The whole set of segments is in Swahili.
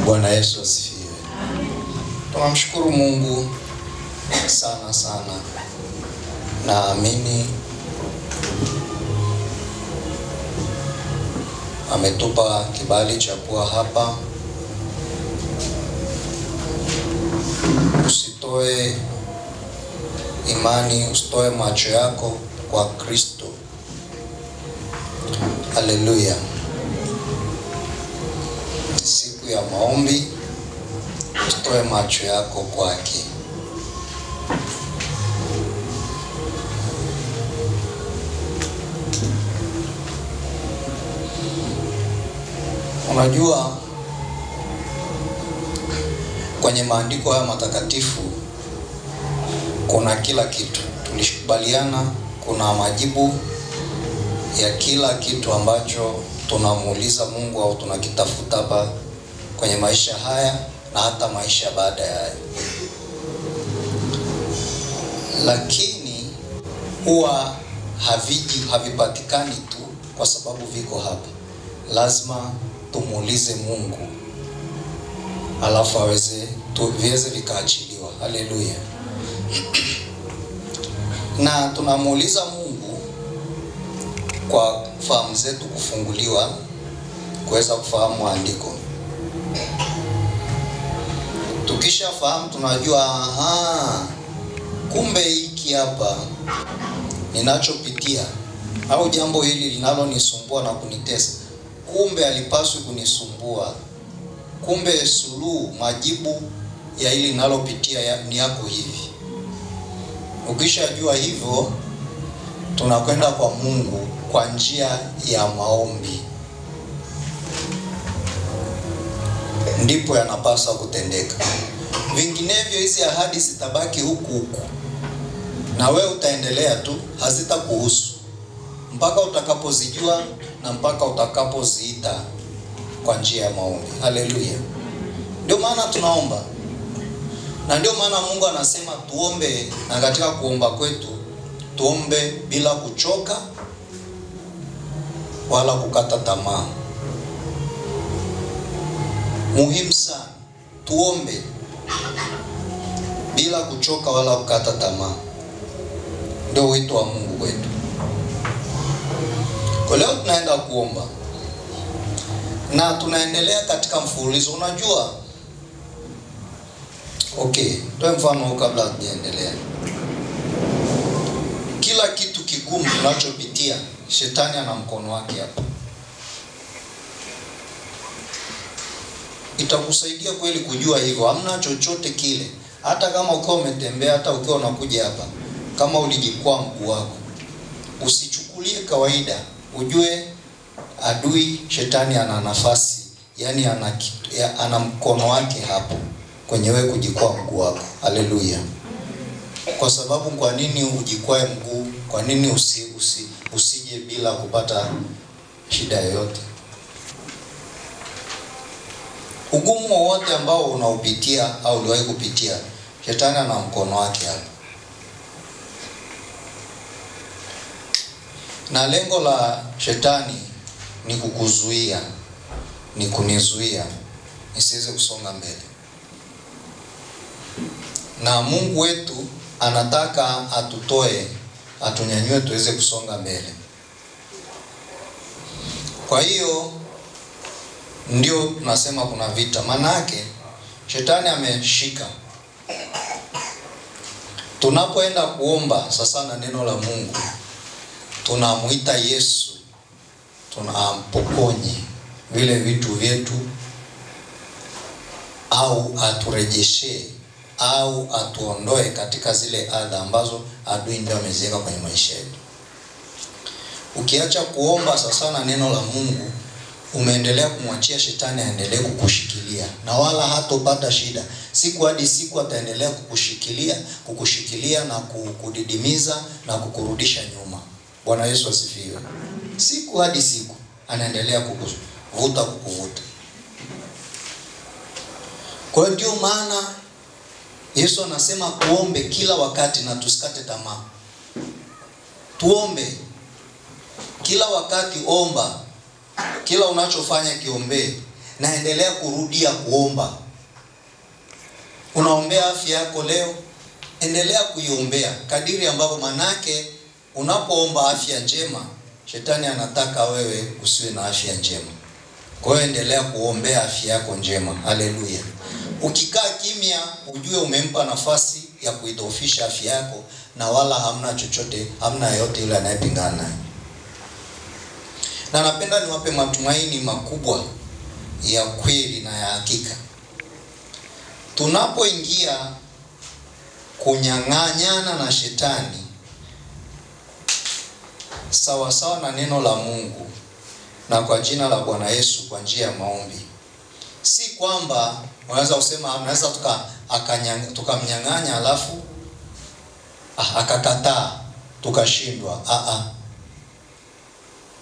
Bwana Yesu asifiwe. Tunamshukuru Mungu sana. Naamini ametupa kibali cha kuwa hapa. Usitoe imani, usitoe macho yako kwa Kristo. Haleluya. Siku ya maombi, usitoe macho yako kwake. Unajua, kwenye maandiko haya matakatifu kuna kila kitu. Tulishikubaliana kuna majibu ya kila kitu ambacho tunamuuliza Mungu au tunakitafuta hapa kwenye maisha haya na hata maisha baada ya haya. Lakini huwa havipatikani tu kwa sababu viko hapa. Lazima tumuulize Mungu, alafu viweze vikaachiliwa. Haleluya. Na tunamuuliza Mungu kwa fahamu zetu kufunguliwa, kuweza kufahamu andiko. Tukisha fahamu tunajua kumbe hiki hapa ninachopitia au jambo hili linalonisumbua na kunitesa, kumbe alipaswi kunisumbua. Kumbe suluhu, majibu ya hili ninalopitia ni yako hivi. Ukishajua hivyo, tunakwenda kwa Mungu kwa njia ya maombi. Ndipo yanapaswa kutendeka. Vinginevyo hizi ahadi zitabaki huku. Na wewe utaendelea tu, hazitakuhusu mpaka utakapozijua na mpaka utakapoziita kwa njia ya maombi. Haleluya. Ndio maana tunaomba. Na ndio maana Mungu anasema tuombe, na katika kuomba kwetu tuombe bila kuchoka wala kukata tamaa. Muhimu sana, tuombe bila kuchoka wala kukata tamaa. Ndio wito wa Mungu wetu. Kwa leo tunaenda kuomba. Na tunaendelea katika mfululizo. Unajua, toe mfano kabla tuendelee. Kila kitu kigumu tunachopitia, shetani ana mkono wake hapa. Itakusaidia kweli kujua hivyo. Hamna chochote kile, hata kama ukiwa umetembea, hata ukiwa unakuja hapa, kama ulijikwaa mguu wako, usichukulie kawaida. Ujue adui shetani ana nafasi, yani ana mkono wake hapo kwenye wewe kujikwaa mguu wako. Haleluya. Kwa sababu kwa nini ujikwae mguu? Kwa nini usije bila kupata shida yoyote? Ugumu wowote ambao unaupitia au uliwahi kupitia, shetani ana mkono wake hapo. Na lengo la shetani ni kukuzuia, ni kunizuia nisiweze kusonga mbele. Na Mungu wetu anataka atutoe, atunyanyue tuweze kusonga mbele. Kwa hiyo ndio tunasema kuna vita. Maana yake shetani ameshika. Tunapoenda kuomba sasa na neno la Mungu, tunamuita Yesu, tunampokonye vile vitu vyetu, au aturejeshe au atuondoe katika zile adha ambazo adui ndio ameziweka kwenye maisha yetu. Ukiacha kuomba sasa na neno la Mungu, umeendelea kumwachia shetani aendelee kukushikilia, na wala hatopata shida. Siku hadi siku ataendelea kukushikilia na kukudidimiza na kukurudisha nyuma. Bwana Yesu asifiwe. Siku hadi siku anaendelea kukuvuta. Kwa hiyo ndio maana Yesu anasema tuombe kila wakati na tusikate tamaa. Tuombe kila wakati, omba. Kila unachofanya kiombe. na endelea kurudia kuomba. Unaombea afya yako leo, endelea kuiombea kadiri ambavyo, manake unapoomba afya njema, shetani anataka wewe usiwe na afya njema. Kwa hiyo endelea kuombea afya yako njema. Haleluya. Ukikaa kimya, ujue umempa nafasi ya kuidhoofisha afya yako, na wala hamna chochote, hamna yote yule anayepingana naye. Na napenda niwape matumaini makubwa ya kweli na ya hakika. Tunapoingia kunyang'anyana na shetani sawa sawa na neno la Mungu na kwa jina la Bwana Yesu kwa njia ya maombi, si kwamba unaweza kusema unaweza tukamnyang'anya alafu akakataa tukashindwa.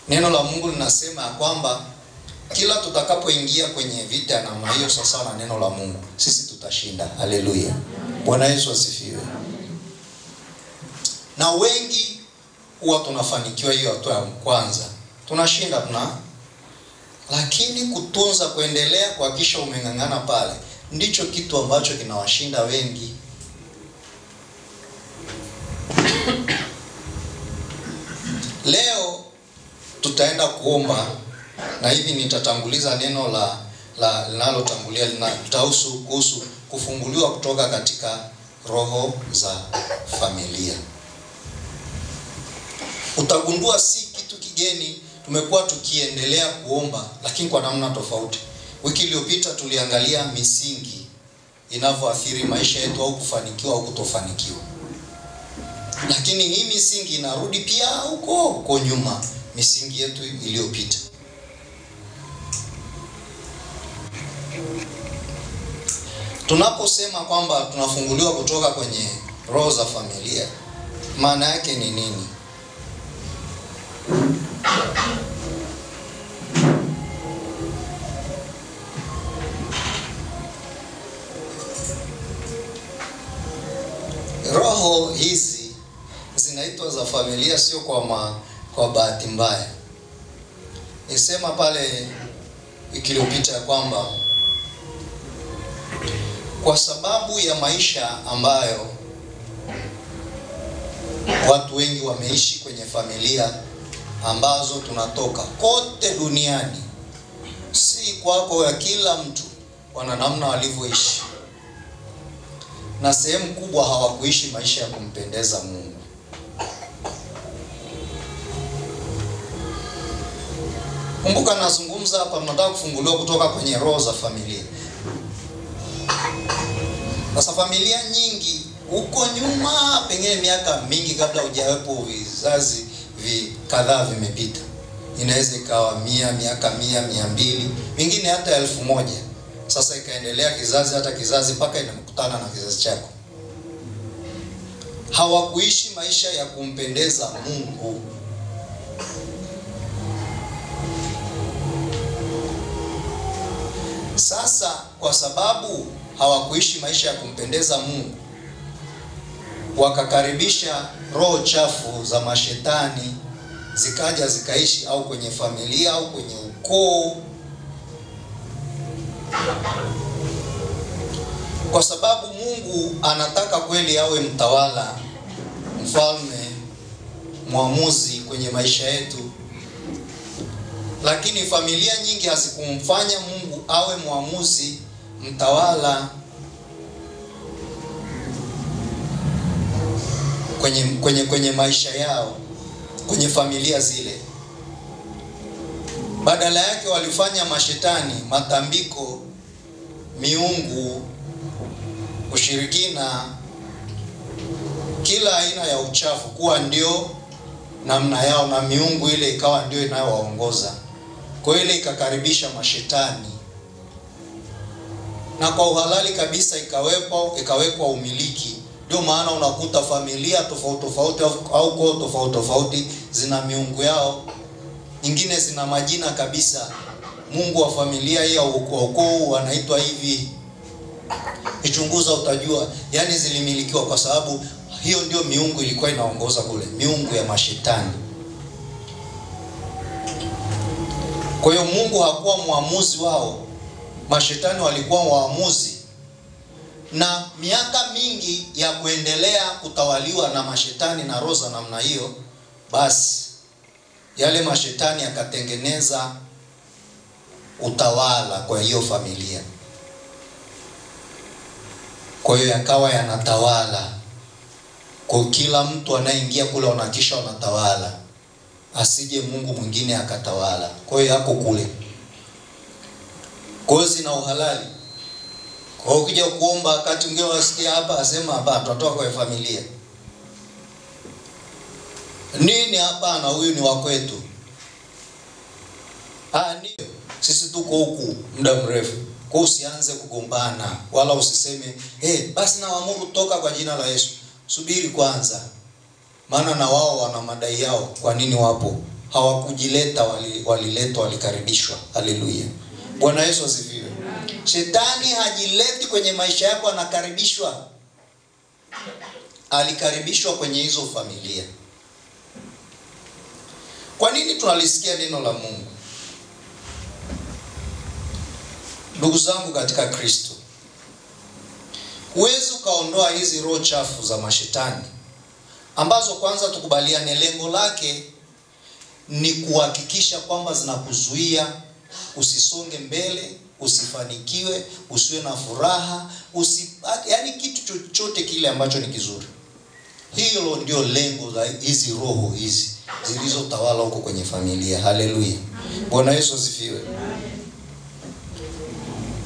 Neno la Mungu linasema kwamba kila tutakapoingia kwenye vita namna hiyo sasa na neno la Mungu, sisi tutashinda. Haleluya. Bwana Yesu asifiwe. Na wengi huwa tunafanikiwa hiyo hatua ya kwanza, tunashinda lakini kutunza, kuendelea kuhakikisha umeng'ang'ana pale, ndicho kitu ambacho kinawashinda wengi. Leo tutaenda kuomba, na hivi nitatanguliza neno la linalotangulia kuhusu kufunguliwa kutoka katika roho za familia. Utagundua si kitu kigeni, tumekuwa tukiendelea kuomba lakini kwa namna tofauti. Wiki iliyopita tuliangalia misingi inavyoathiri maisha yetu, au kufanikiwa au kutofanikiwa. Lakini hii misingi inarudi pia huko nyuma, misingi yetu iliyopita. Tunaposema kwamba tunafunguliwa kutoka kwenye roho za familia, maana yake ni nini? Roho hizi zinaitwa za familia, sio kwa bahati mbaya. Nisema pale wiki iliyopita kwamba kwa sababu ya maisha ambayo watu wengi wameishi kwenye familia ambazo tunatoka kote duniani, si kwako, ya kila mtu wana namna walivyoishi, na sehemu kubwa hawakuishi maisha ya kumpendeza Mungu. Kumbuka nazungumza hapa, tunataka kufunguliwa kutoka kwenye roho za familia. Sasa familia nyingi huko nyuma, pengine miaka mingi kabla hujawepo, vizazi kadhaa vimepita, inaweza ikawa miaka 100, 200, mingine hata 1000. Sasa ikaendelea kizazi hata kizazi mpaka inakutana na kizazi chako. Hawakuishi maisha ya kumpendeza Mungu. Sasa kwa sababu hawakuishi maisha ya kumpendeza Mungu, wakakaribisha roho chafu za mashetani, zikaja zikaishi au kwenye familia au kwenye ukoo. Kwa sababu Mungu anataka kweli awe mtawala, mfalme, mwamuzi kwenye maisha yetu, lakini familia nyingi hazikumfanya Mungu awe mwamuzi, mtawala kwenye maisha yao, kwenye familia zile. Badala yake walifanya mashetani, matambiko, miungu, ushirikina, kila aina ya uchafu kuwa ndio namna yao, na miungu ile ikawa ndio inayowaongoza. Kwa ile ikakaribisha mashetani, na kwa uhalali kabisa ikawekwa umiliki. Ndio maana unakuta familia tofauti tofauti au koo tofauti tofauti zina miungu yao, nyingine zina majina kabisa. Mungu wa familia ya ukoo anaitwa hivi. Ichunguza utajua, yani zilimilikiwa kwa sababu hiyo ndio miungu ilikuwa inaongoza kule, miungu ya mashetani. Kwa hiyo Mungu hakuwa muamuzi wao, mashetani walikuwa waamuzi, na miaka mingi ya kuendelea kutawaliwa na mashetani na roho za namna hiyo, basi yale mashetani yakatengeneza utawala kwa hiyo familia. Kwa hiyo yakawa yanatawala. Kwa kila mtu anayeingia kule wanakisha wanatawala, asije Mungu mwingine akatawala. Kwa hiyo yako kule. Kwa hiyo zina uhalali. Kwa hiyo ukija kuomba wakati mwingine wasikia hapa asema hapa tutatoa kwa familia. Nini hapa na huyu ni wa kwetu? Ndio. Sisi tuko huku muda mrefu. Kwa usianze kugombana wala usiseme basi na waamuru toka kwa jina la Yesu. Subiri kwanza. Maana na wao wana madai yao. Kwa nini wapo? Hawakujileta, waliletwa, walikaribishwa. Haleluya. Bwana Yesu asifiwe. Shetani hajileti kwenye maisha yako, anakaribishwa. Alikaribishwa kwenye hizo familia. Kwa nini tunalisikia neno la Mungu? Ndugu zangu katika Kristo, huwezi ukaondoa hizi roho chafu za mashetani, ambazo kwanza tukubaliane lengo lake ni kuhakikisha kwamba zinakuzuia usisonge mbele, usifanikiwe, usiwe na furaha, yani kitu chochote kile ambacho ni kizuri. Hilo ndio lengo la hizi roho hizi zilizotawala huko kwenye familia. Haleluya. Bwana Yesu asifiwe.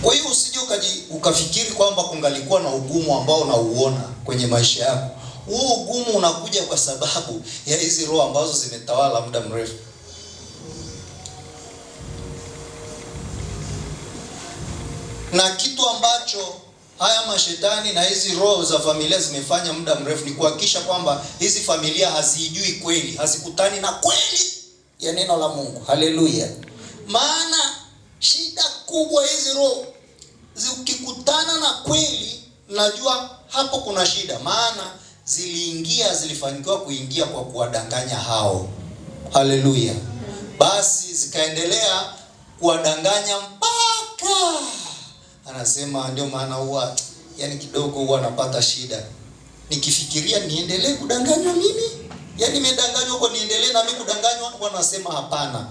Kwa hiyo usije ukafikiri kwamba kungalikuwa na ugumu ambao unauona kwenye maisha yako. Huo ugumu unakuja kwa sababu ya hizi roho ambazo zimetawala muda mrefu. Na kitu ambacho haya mashetani na hizi roho za familia zimefanya muda mrefu ni kuhakikisha kwamba hizi familia hazijui kweli, hazikutani na kweli ya neno la Mungu. Haleluya. Maana shida kubwa hizi roho zikikutana na kweli, najua hapo kuna shida. Maana zilifanikiwa kuingia kwa kuwadanganya hao. Haleluya. Basi zikaendelea kuwadanganya mpaka anasema ndio maana huwa kidogo huwa napata shida. Nikifikiria niendelee kudanganywa mimi? Nimedanganywa huko niendelee na mimi kudanganywa? Wanasema hapana,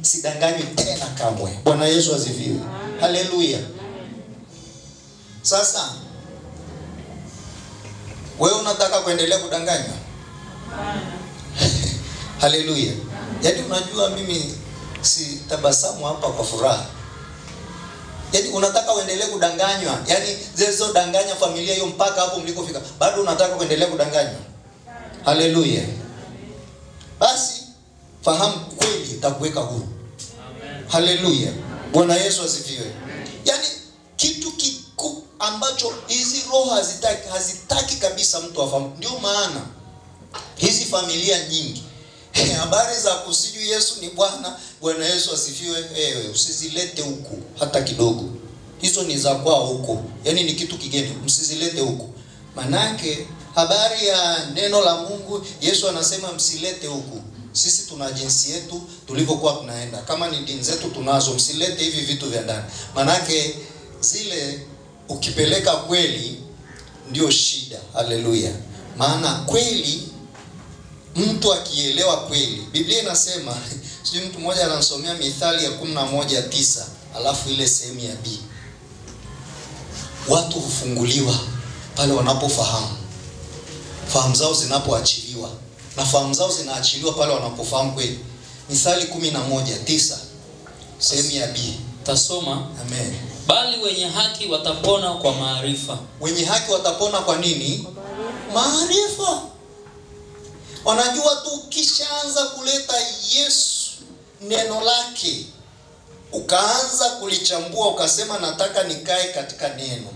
usidanganywe tena kamwe. Bwana Yesu asifiwe. Haleluya. Sasa wewe unataka kuendelea kudanganywa? Haleluya. Unajua mimi si tabasamu hapa kwa furaha. Unataka uendelee kudanganywa? Zezo danganya familia hiyo mpaka hapo mlikofika. Bado unataka kuendelea kudanganywa? Haleluya. Basi fahamu kweli itakuweka huru. Amen. Haleluya. Bwana Yesu asifiwe. Kitu kikuu ambacho hizi roho hazitaki kabisa mtu afahamu. Ndio maana hizi familia nyingi habari za kusijui Yesu ni Bwana, Bwana Yesu asifiwe, usizilete huku hata kidogo. Hizo ni za kwao huko. Ni kitu kigeni, msizilete huku. Manake habari ya neno la Mungu, Yesu anasema msilete huku. Sisi tuna jinsi yetu tulivyokuwa tunaenda. Kama ni dini zetu tunazo, msilete hivi vitu vya ndani. Manake zile ukipeleka kweli ndio shida. Haleluya. Maana kweli, mtu akielewa kweli, Biblia inasema, sijui mtu mmoja anansomea Mithali ya 11:9, alafu ile sehemu ya B. Watu hufunguliwa pale wanapofahamu. Fahamu zao zinapoachiliwa. Na fahamu zao zinaachiliwa pale wanapofahamu kweli. Mithali 11:9, sehemu ya B. Tasoma. Amen. Bali wenye haki watapona kwa maarifa. Wenye haki watapona kwa nini? Maarifa. Wanajua tu ukishaanza kuleta Yesu neno lake, ukaanza kulichambua, ukasema nataka nikae katika neno,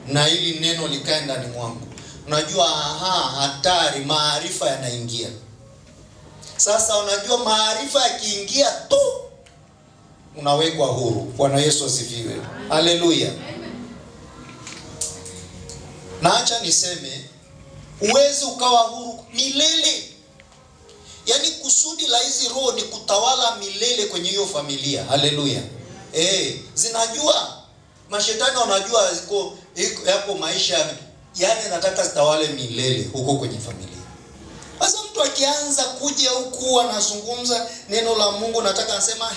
na ili neno likae ndani mwangu, unajua hatari, maarifa yanaingia. Sasa unajua maarifa yakiingia tu unawekwa huru. Bwana Yesu asifiwe. Haleluya. Na acha niseme, uwezi ukawa huru milele. Kusudi la hizi roho ni kutawala milele kwenye hiyo familia. Haleluya. zinajua. Mashetani wanajua yako maisha, yani nataka zitawale milele huko kwenye familia. Sasa mtu akianza kuja huku anazungumza neno la Mungu, nataka anasema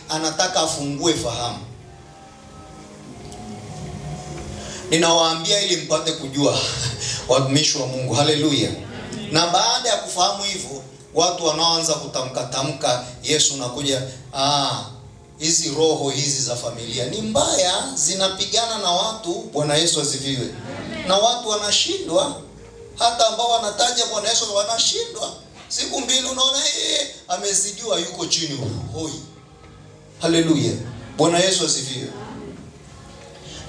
anataka afungue fahamu. Ninawaambia ili mpate kujua watumishi wa Mungu. Haleluya. Na baada ya kufahamu hivyo, watu wanaoanza kutamka Yesu nakuja, hizi roho hizi za familia ni mbaya, zinapigana na watu. Bwana Yesu asifiwe. Na watu wanashindwa, hata ambao wanataja Bwana Yesu wanashindwa. Siku mbili unaona amezidiwa, yuko chini hoi. Haleluya. Bwana Yesu asifiwe.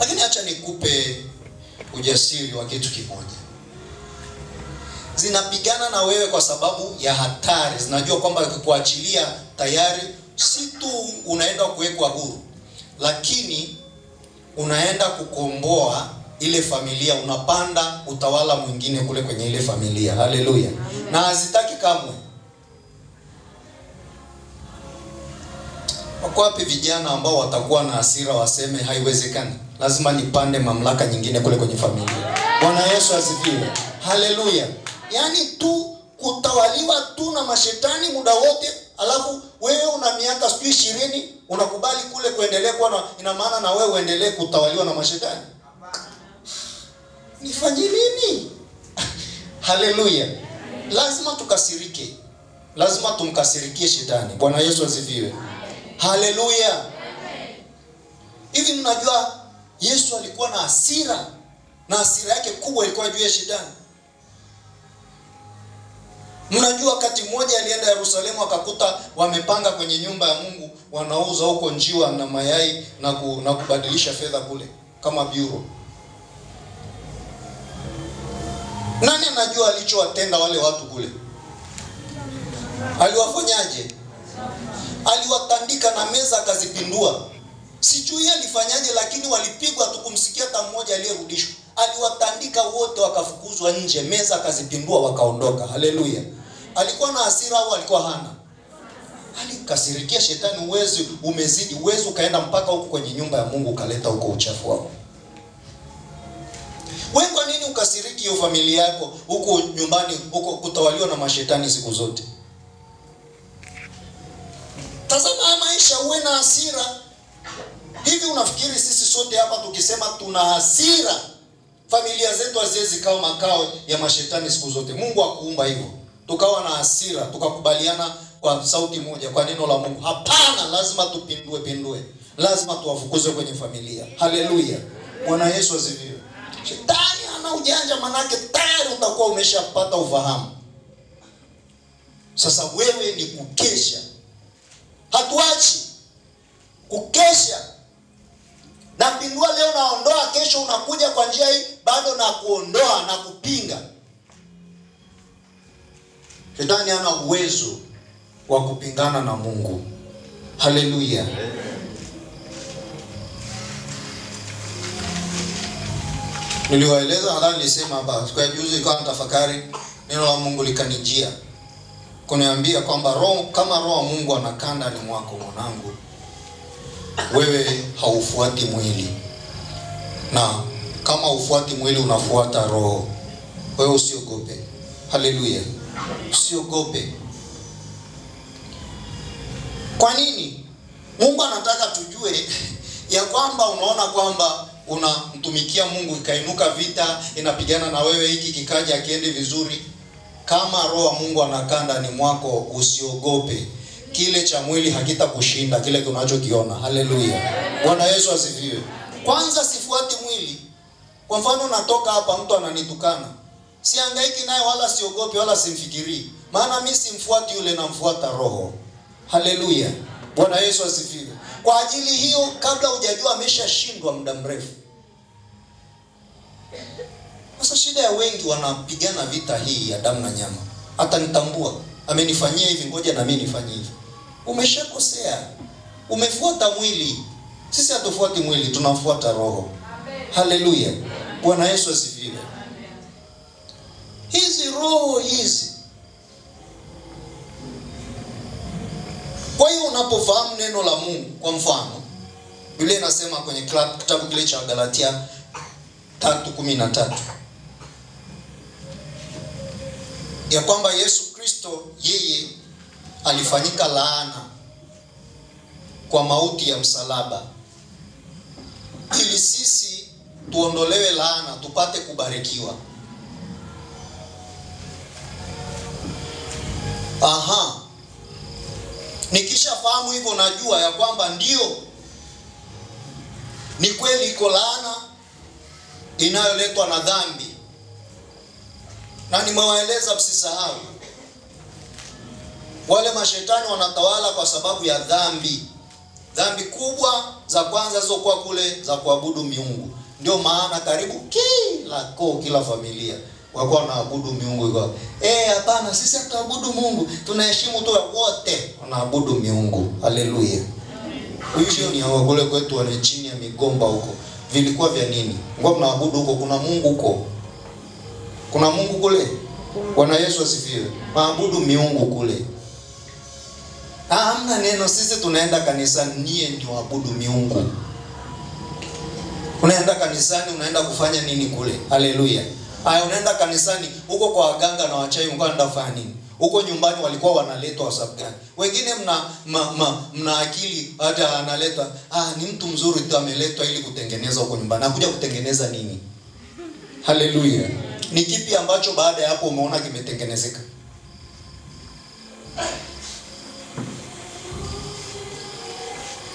Lakini acha nikupe ujasiri wa kitu kimoja. Zinapigana na wewe kwa sababu ya hatari. Zinajua kwamba kukuachilia tayari si tu unaenda kuwekwa huru, lakini unaenda kukomboa ile familia, unapanda utawala mwingine kule kwenye ile familia. Haleluya. Na hazitaki kamwe. Wako wapi vijana ambao watakuwa na hasira waseme haiwezekani, lazima nipande mamlaka nyingine kule kwenye familia? Bwana Yesu asifiwe. Haleluya. Yani tu kutawaliwa tu na mashetani muda wote, alafu wewe una miaka 20 unakubali kule kuendelea kuwa ina maana na wewe uendelee kutawaliwa na mashetani? Nifanye nini? Haleluya. Lazima tukasirike. Lazima tumkasirikie shetani. Bwana Yesu asifiwe. Haleluya. Hivi mnajua Yesu alikuwa na hasira, na hasira yake kubwa ilikuwa juu ya shetani. Mnajua wakati mmoja alienda Yerusalemu akakuta wamepanga kwenye nyumba ya Mungu, wanauza huko njiwa na mayai na kubadilisha fedha kule kama biuro. Nani anajua alichowatenda wale watu kule? Aliwafanyaje? Aliwatandika na meza akazipindua. Sijui alifanyaje, lakini walipigwa tu, kumsikia hata mmoja aliyerudishwa. Aliwatandika wote wakafukuzwa nje, meza akazipindua wakaondoka. Haleluya. Alikuwa na hasira au alikuwa hana? Alikasirikia shetani. Uwezi umezidi, uwezi ukaenda mpaka huko kwenye nyumba ya Mungu ukaleta huko uchafu wako. Wewe kwa nini ukasiriki hiyo familia yako huko nyumbani, huko kutawaliwa na mashetani siku zote? Tazama maisha, uwe na hasira. Hivi unafikiri sisi sote hapa tukisema tuna hasira, familia zetu haziwezi kama makao ya mashetani siku zote? Mungu hakuumba hivyo. Tukawa na hasira, tukakubaliana kwa sauti moja kwa neno la Mungu. Hapana, lazima tupindue. Lazima tuwafukuze kwenye familia. Haleluya. Bwana Yesu asifiwe. Shetani ana ujanja, manake tayari utakuwa umeshapata ufahamu. Sasa wewe ni kukesha. Hatuachi kukesha. Napindua leo naondoa, kesho unakuja kwa njia hii bado na kuondoa na kupinga. Shetani hana uwezo wa kupingana na Mungu. Haleluya. Niliwaeleza, nadhani nilisema hapa kwa juzi, kwa tafakari neno la Mungu likanijia kuniambia kwamba roho, kama roho wa Mungu anakaa ndani mwako mwanangu, wewe haufuati mwili, na kama ufuati mwili unafuata roho. Wewe usiogope. Haleluya. Usiogope. Kwa nini? Mungu anataka tujue ya kwamba unaona kwamba unamtumikia Mungu, ikainuka vita inapigana na wewe, hiki kikaja akiende vizuri. Kama roho wa Mungu anakaa ndani mwako, usiogope. Kile cha mwili hakitakushinda kile unachokiona. Haleluya. Bwana Yesu asifiwe. Kwanza sifuati mwili. Kwa mfano natoka hapa, mtu ananitukana, sihangaiki naye wala siogopi wala simfikiri, maana mimi simfuati yule, namfuata roho. Haleluya. Bwana Yesu asifiwe. Kwa ajili hiyo, kabla hujajua ameshashindwa muda mrefu. Sasa shida ya wengi wanapigana vita hii ya damu na nyama. Hata nitambua amenifanyia hivi, ngoja na mimi nifanye hivi. Umeshakosea. Umefuata mwili. Sisi hatufuati mwili, tunafuata roho. Haleluya. Bwana Yesu asifiwe. Hizi roho hizi. Kwa hiyo unapofahamu neno la Mungu, kwa mfano, Biblia inasema kwenye kitabu kile cha Galatia 3:13 ya kwamba Yesu Kristo yeye alifanyika laana kwa mauti ya msalaba ili sisi tuondolewe laana tupate kubarikiwa. Nikishafahamu hivyo najua ya kwamba ndio ni kweli iko laana inayoletwa na dhambi. Na nimewaeleza msisahau, wale mashetani wanatawala kwa sababu ya dhambi. Dhambi kubwa za kwanza zilizokuwa kule za kuabudu miungu. Ndio maana karibu kila familia walikuwa wanaabudu miungu kwa. Hapana, sisi hataabudu Mungu, tunaheshimu tu wote wanaabudu miungu. Haleluya. Hiyo ni hao kule kwetu wale chini ya migomba huko. Vilikuwa vya nini? Ngo mnaabudu huko, kuna Mungu huko. Kuna Mungu kule. Bwana Yesu asifiwe. Maabudu miungu kule. Hamna neno, sisi tunaenda kanisani, nie ndio waabudu miungu. Unaenda kanisani unaenda kufanya nini kule? Haleluya. Unaenda kanisani huko kwa waganga na wachawi unaenda kufanya nini? Huko nyumbani walikuwa wanaletwa kwa sababu gani? Wengine mna akili hata analeta ni mtu mzuri tu ameletwa ili kutengeneza huko nyumbani. Anakuja kutengeneza nini? Haleluya. Ni kipi ambacho baada ya hapo umeona kimetengenezeka?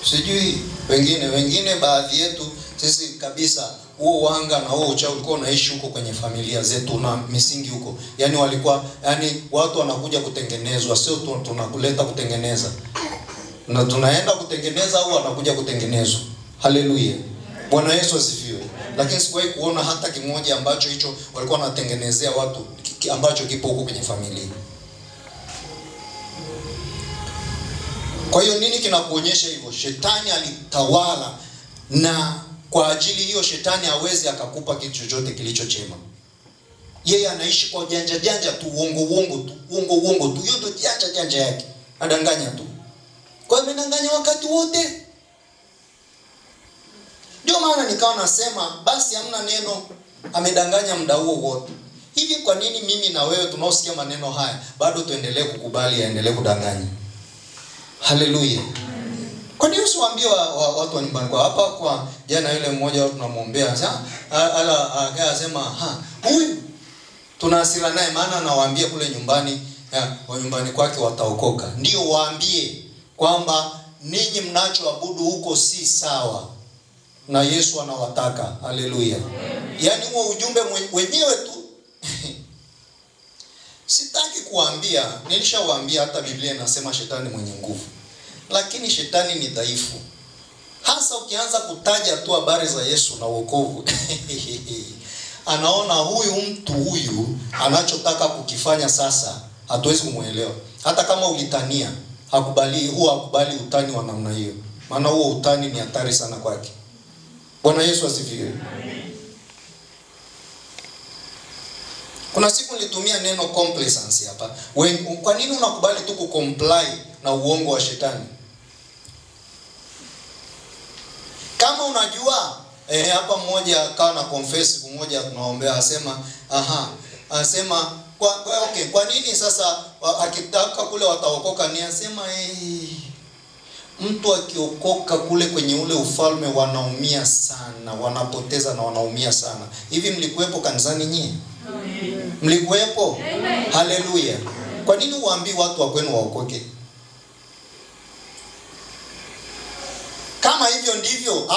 Sijui wengine baadhi yetu sisi kabisa huo wanga na huo uchawi ulikuwa unaishi huko kwenye familia zetu na misingi huko. Yaani walikuwa watu wanakuja kutengenezwa, sio tunakuleta kutengeneza. Na tunaenda kutengeneza au wanakuja kutengenezwa. Haleluya. Bwana Yesu asifiwe. Lakini sikuwahi kuona hata kimoja ambacho hicho walikuwa wanatengenezea watu ambacho kipo huko kwenye familia. Kwa hiyo nini kinakuonyesha hivyo? Shetani alitawala, na kwa ajili hiyo shetani hawezi akakupa kitu chochote kilicho chema. Yeye anaishi kwa janja tu, uongo tu. Hiyo ndio janja yake. Adanganya tu. Kwa hiyo amedanganya wakati wote. Ndio maana nikawa nasema basi hamna neno, amedanganya muda huo wote. Hivi kwa nini mimi na wewe tunaosikia maneno haya bado tuendelee kukubali yaendelee kudanganya? Haleluya. Kwa nini usiwaambie watu wa nyumbani kwa hapa kwa jana yule mmoja tunamuombea akasema huyu tuna hasira naye maana anawaambia kule nyumbani wa nyumbani kwake wataokoka. Ndio waambie kwamba ninyi mnachoabudu huko si sawa na Yesu anawataka. Haleluya. Yaani huo ujumbe wenyewe tu. Sitaki kuambia, nilishawaambia hata Biblia inasema shetani mwenye nguvu. Lakini shetani ni dhaifu. Hasa ukianza kutaja tu habari za Yesu na wokovu. Anaona mtu huyu anachotaka kukifanya sasa hatuwezi kumuelewa. Hata kama ulitania, hakubali utani wa namna hiyo. Maana huo utani ni hatari sana kwake. Bwana Yesu asifiwe. Kuna siku nilitumia neno complacency hapa. Kwa nini unakubali tu kucomply na uongo wa shetani? Kama unajua hapa mmoja akawa na confess siku moja tunaombea asema kwa nini sasa akitaka kule wataokoka ni asema mtu akiokoka kule kwenye ule ufalme wanaumia sana, wanapoteza na wanaumia sana. Hivi mlikuwepo kanisani nyinyi? Mlikuwepo? Haleluya. Kwa nini uambii watu wa kwenu waokoke? Kama hivyo ndivyo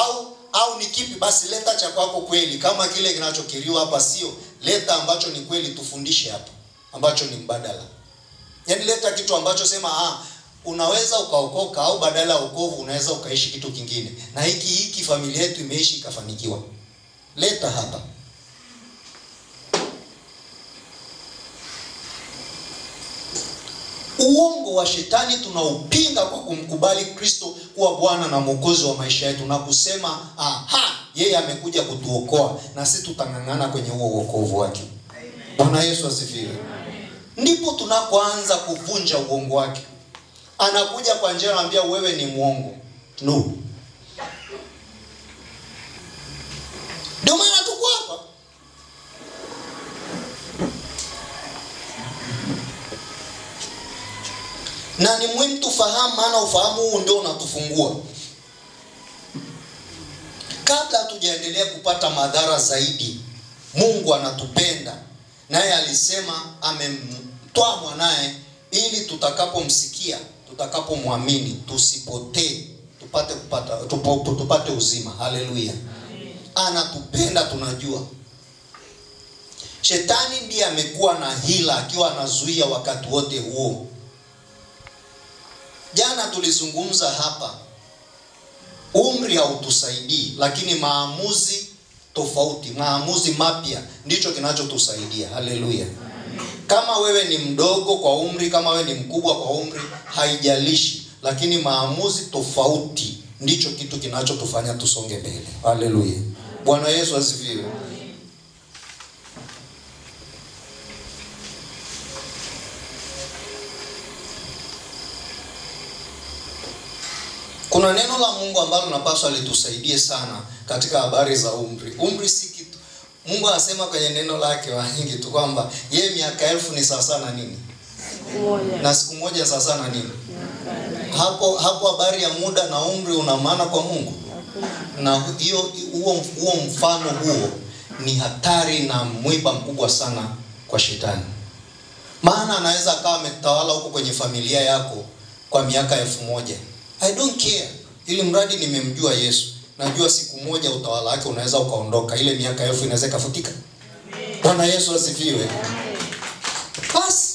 au ni kipi basi leta cha kwako kweli. Kama kile kinachokiriwa hapa sio, leta ambacho ni kweli tufundishe hapa. Ambacho ni mbadala. Yaani leta kitu ambacho sema unaweza ukaokoka au badala ya wokovu unaweza ukaishi kitu kingine. Na hiki familia yetu imeishi ikafanikiwa. Leta hapa. Uongo wa shetani tunaupinga kwa kumkubali Kristo kuwa Bwana na Mwokozi wa maisha yetu na kusema yeye amekuja kutuokoa na sisi tutangangana kwenye huo wokovu wake. Bwana Yesu asifiwe. Ndipo tunapoanza kuvunja uongo wake. Anakuja kwa njia anambia wewe ni muongo. No. Ndio maana tuko hapa. Na ni muhimu tufahamu, maana ufahamu huu ndio unatufungua. Kabla hatujaendelea kupata madhara zaidi, Mungu anatupenda. Naye alisema amemtoa mwanae ili tutakapomsikia, tutakapomwamini, tusipotee, tupate uzima. Haleluya. Anatupenda, tunajua. Shetani ndiye amekuwa na hila akiwa anazuia wakati wote huo. Jana tulizungumza hapa, umri hautusaidii, lakini maamuzi tofauti, maamuzi mapya ndicho kinachotusaidia. Haleluya. Kama wewe ni mdogo kwa umri, kama wewe ni mkubwa kwa umri, haijalishi, lakini maamuzi tofauti ndicho kitu kinachotufanya tusonge mbele. Haleluya. Bwana Yesu asifiwe. Kuna neno la Mungu ambalo tunapaswa litusaidie sana katika habari za umri. Umri si kitu. Mungu anasema kwenye neno lake wahingi tu kwamba yeye miaka 1000 ni sawa na nini? Na siku moja sawa na nini? Hapo habari ya muda na umri una maana kwa Mungu. Na huo mfano huo ni hatari na mwiba mkubwa sana kwa shetani. Maana anaweza kama ametawala huko kwenye familia yako kwa miaka 1000. I don't care. Ili mradi nimemjua Yesu, najua siku moja utawala wake unaweza ukaondoka. Ile miaka 1000 inaweza kafutika. Bwana Yesu asifiwe. Basi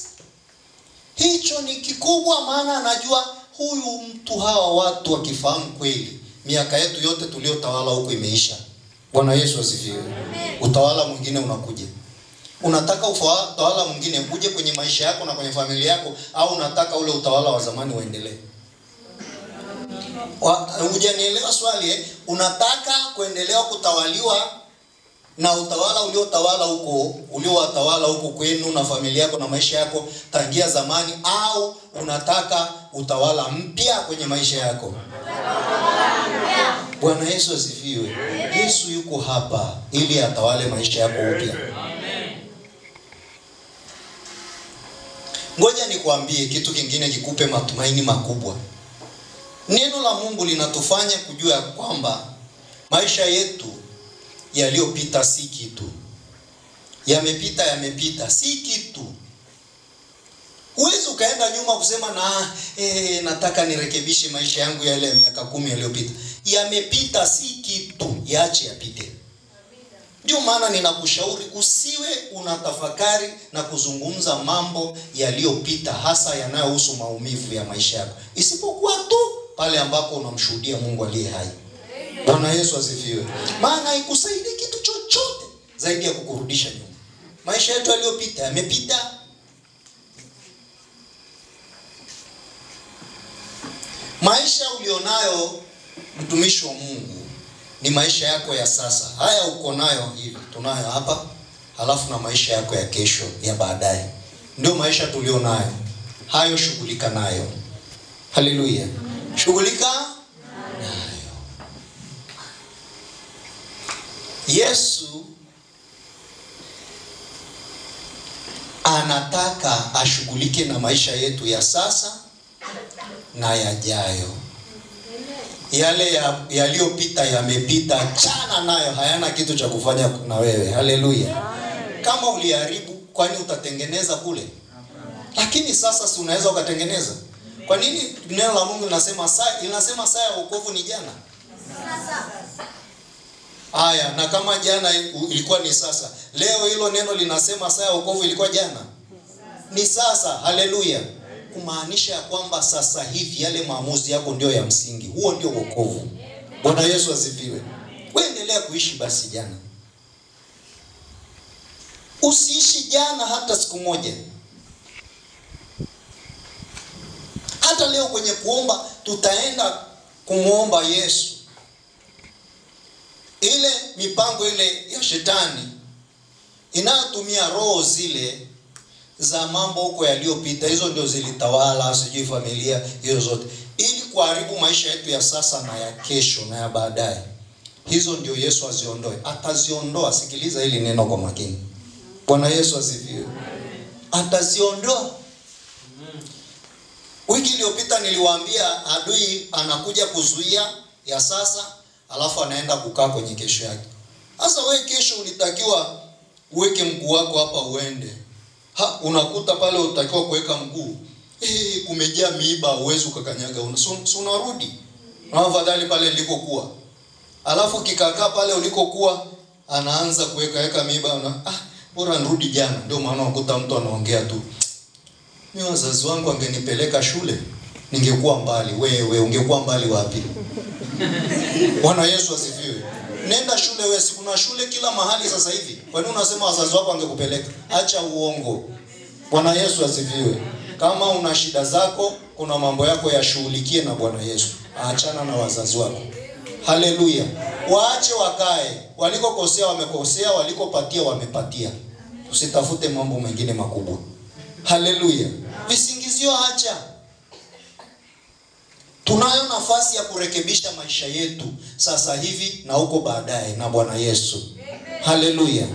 hicho ni kikubwa, maana anajua huyu mtu, hawa watu wakifahamu kweli miaka yetu yote tuliotawala huko imeisha. Bwana Yesu asifiwe. Utawala mwingine unakuja. Unataka utawala mwingine uje kwenye maisha yako na kwenye familia yako, au unataka ule utawala wa zamani uendelee? Hujanielewa swali. Unataka kuendelea kutawaliwa na utawala uliowatawala huko kwenu na familia yako na maisha yako tangia zamani, au unataka utawala mpya kwenye maisha yako? Bwana Yesu asifiwe. Yesu yuko hapa ili atawale maisha yako upya. Ngoja nikwambie kitu kingine kikupe matumaini makubwa. Neno la Mungu linatufanya kujua kwamba maisha yetu yaliyopita si kitu. Yamepita si kitu. Huwezi ukaenda nyuma kusema nataka nirekebishe maisha yangu yale ya miaka 10 yaliyopita. Yamepita si kitu, yaache yapite. Ndio maana ninakushauri usiwe unatafakari na kuzungumza mambo yaliyopita, hasa yanayohusu maumivu ya maisha yako. Isipokuwa tu pale ambapo unamshuhudia Mungu aliye hai. Bwana Yesu asifiwe. Maana haikusaidii kitu chochote zaidi ya kukurudisha nyuma. Maisha yetu yaliyopita yamepita. Maisha ulionayo mtumishi wa Mungu ni maisha yako ya sasa. Haya uko nayo hivi, tunayo hapa, halafu na maisha yako ya kesho, ya baadaye. Ndio maisha tulionayo. Hayo shughulika nayo. Haleluya. Shughulika nayo. Yesu anataka ashughulike na maisha yetu ya sasa na yajayo. Yale yaliyopita yamepita, chana nayo, hayana kitu cha kufanya na wewe. Haleluya. Kama uliharibu, kwani utatengeneza kule? Lakini sasa si unaweza ukatengeneza. Kwa nini neno la Mungu linasema saa ya wokovu ni jana? Haya, na kama jana ilikuwa ni sasa, leo hilo neno linasema saa ya wokovu ilikuwa jana? Ni sasa. Haleluya. Kumaanisha ya kwamba sasa hivi yale maamuzi yako ndio ya msingi. Huo ndio wokovu. Bwana Yesu asifiwe. Wewe endelea kuishi basi jana. Usiishi jana hata siku moja. Hata leo kwenye kuomba tutaenda kumuomba Yesu. Ile mipango ile ya shetani inayotumia roho zile za mambo huko yaliyopita, hizo ndio zilitawala, sijui familia hizo zote, ili kuharibu maisha yetu ya sasa na ya kesho na ya baadaye. hizo ndio Yesu aziondoe. Ataziondoa, sikiliza hili neno kwa makini. Bwana Yesu asifiwe. Ataziondoa. Wiki iliyopita niliwaambia adui anakuja kuzuia ya sasa, alafu anaenda kukaa kwenye kesho yake. Sasa wewe kesho ulitakiwa uweke mguu wako hapa uende. Unakuta pale utakiwa kuweka mguu. Kumejaa miiba, uwezo ukakanyaga. Unarudi. Na afadhali pale nilikokuwa. Alafu kikakaa pale ulikokuwa anaanza kuweka miiba bora nirudi jana. Ndio maana unakuta mtu anaongea tu. Mimi wazazi wangu wangenipeleka shule, ningekuwa mbali. Wewe ungekuwa mbali wapi? Bwana Yesu asifiwe. Nenda shule wewe, si kuna shule kila mahali sasa hivi. Kwa nini unasema wazazi wako wangekupeleka? Acha uongo. Bwana Yesu asifiwe. Kama una shida zako, kuna mambo yako yashughulikie na Bwana Yesu. Aachana na wazazi wako. Haleluya. Waache wakae. Walikokosea wamekosea, walikopatia wamepatia. Usitafute mambo mengine makubwa. Haleluya. Visingizio acha. Tunayo nafasi ya kurekebisha maisha yetu sasa hivi na huko baadaye na Bwana Yesu. Haleluya.